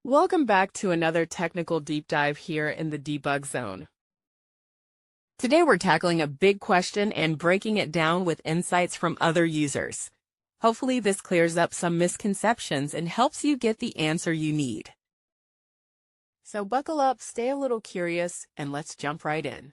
Welcome back to another technical deep dive here in the debug zone. Today we're tackling a big question and breaking it down with insights from other users. Hopefully this clears up some misconceptions and helps you get the answer you need. So buckle up, stay a little curious, and let's jump right in.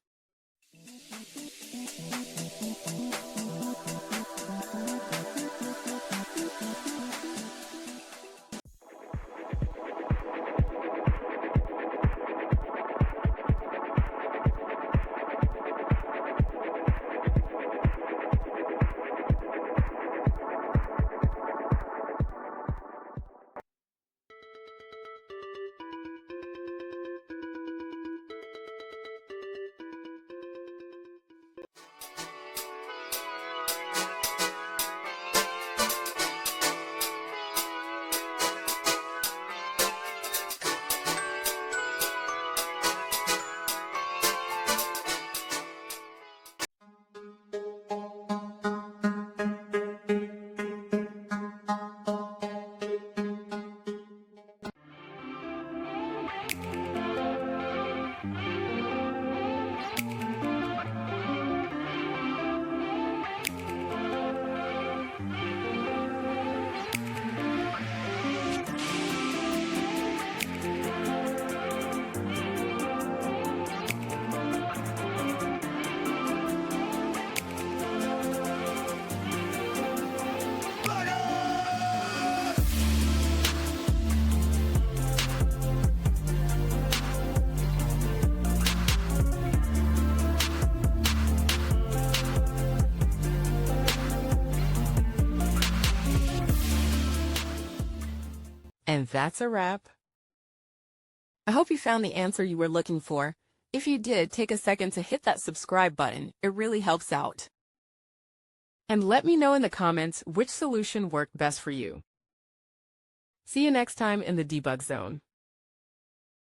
And that's a wrap. I hope you found the answer you were looking for. If you did, take a second to hit that subscribe button. It really helps out. And let me know in the comments which solution worked best for you. See you next time in the debug zone.